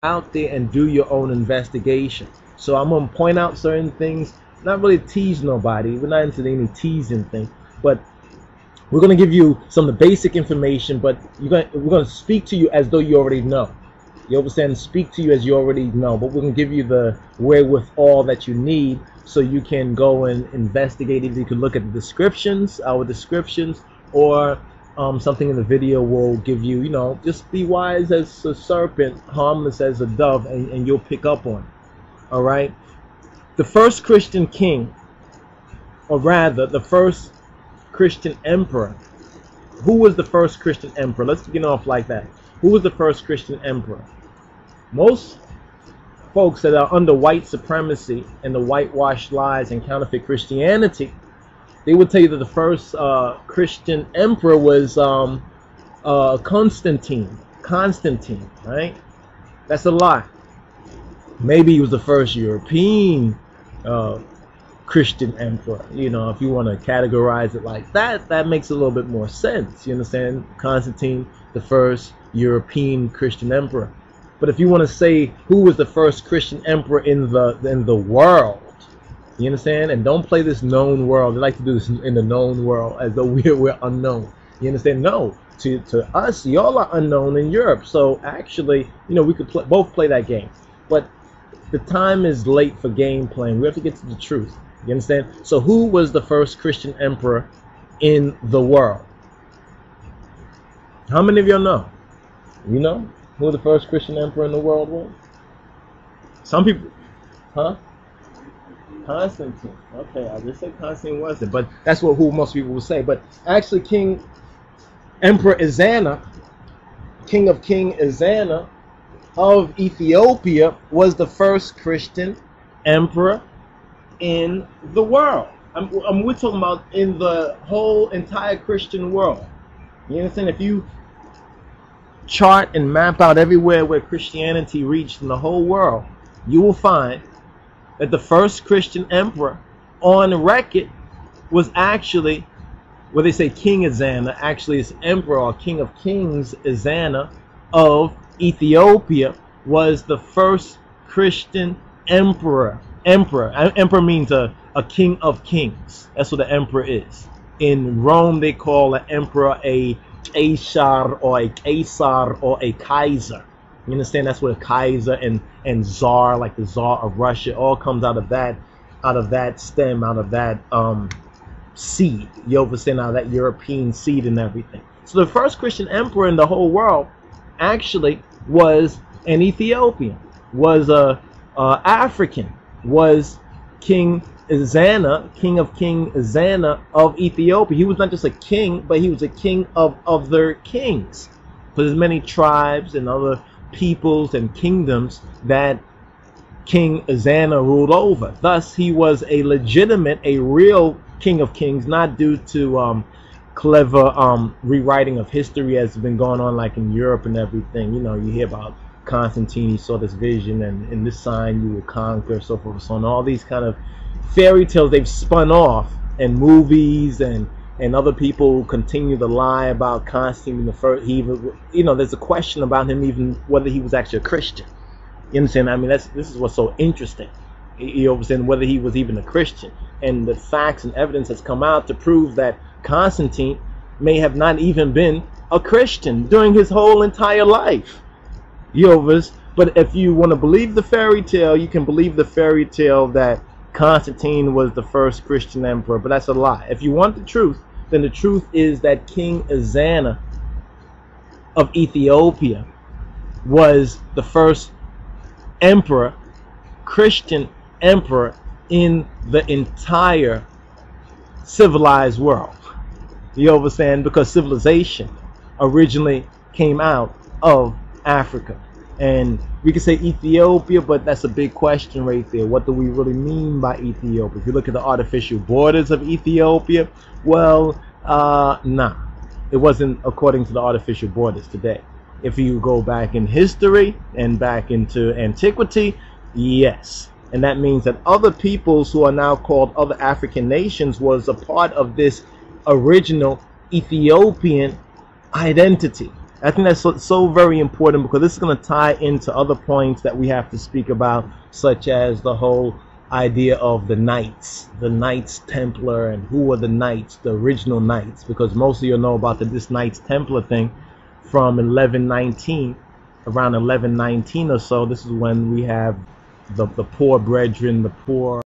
out there and do your own investigation. So I'm gonna point out certain things, not really tease nobody. We're not into any teasing thing, but we're gonna give you some of the basic information. But we're gonna speak to you as though you already know. You understand? Speak to you as you already know, but we're gonna give you the wherewithal that you need so you can go and investigate. If you can look at the descriptions, our descriptions, or something in the video will give you, just be wise as a serpent, harmless as a dove, and you'll pick up on it. All right. The first Christian king, or rather, the first Christian emperor. Who was the first Christian emperor? Let's begin off like that. Who was the first Christian emperor? Most folks that are under white supremacy and the whitewashed lies and counterfeit Christianity, they would tell you that the first Christian emperor was Constantine. Constantine, right? That's a lie. Maybe he was the first European Christian emperor. If you want to categorize it like that, that makes a little bit more sense. You understand? Constantine, the first European Christian emperor. But if you want to say who was the first Christian emperor in the world, you understand? And don't play this known world. They like to do this in the known world as though we're unknown. You understand? No. To us, y'all are unknown in Europe. So actually, we could both play that game. But the time is late for game playing. We have to get to the truth. You understand? So who was the first Christian emperor in the world? How many of y'all know? You know who the first Christian emperor in the world was? Some people, huh? Constantine. Okay, I just said Constantine wasn't, but that's who most people will say. But actually, Emperor Ezana, King Ezana of Ethiopia, was the first Christian emperor in the world. We're talking about in the whole entire Christian world. You understand? If you chart and map out everywhere where Christianity reached in the whole world, you will find that the first Christian emperor on record was actually, what they say, King Ezana. Actually, it's Emperor or King of Kings Ezana of Ethiopia was the first Christian emperor. Emperor means a king of kings. That's what the emperor is. In Rome, they call an emperor a Caesar or a Caesar or a Kaiser. You understand? That's what a Kaiser and Tsar, like the Tsar of Russia, all comes out of that stem, out of that seed. You understand? Out of that European seed and everything. So the first Christian emperor in the whole world actually was an Ethiopian, was a African, was King Ezana, King of King Ezana of Ethiopia. He was not just a king, but he was a king of other kings. So there's many tribes and other peoples and kingdoms that King Ezana ruled over. Thus, he was a legitimate, a real king of kings, not due to clever rewriting of history as has been going on like in Europe and everything. You hear about Constantine, he saw this vision, and in this sign you will conquer, so forth and so on. All these kind of fairy tales they've spun off, and movies and other people continue to lie about Constantine the first. He even, there's a question about him even whether he was actually a Christian. You understand? I mean, this is what's so interesting. You understand whether he was even a Christian, and the facts and evidence has come out to prove that Constantine may have not even been a Christian during his whole entire life. But if you want to believe the fairy tale, you can believe the fairy tale that Constantine was the first Christian emperor, but that's a lie. If you want the truth, then the truth is that King Ezana of Ethiopia was the first emperor, Christian emperor in the entire civilized world. You understand? Because civilization originally came out of Africa. And we could say Ethiopia, but that's a big question right there. What do we really mean by Ethiopia? If you look at the artificial borders of Ethiopia, well, nah. It wasn't according to the artificial borders today. If you go back in history and back into antiquity, yes. And that means that other peoples who are now called other African nations was a part of this original Ethiopian identity. I think that's so very important, because this is going to tie into other points that we have to speak about, such as the whole idea of the Knights Templar, and who were the Knights, the original Knights, because most of you know about this Knights Templar thing from 1119, around 1119 or so. This is when we have the poor brethren, the poor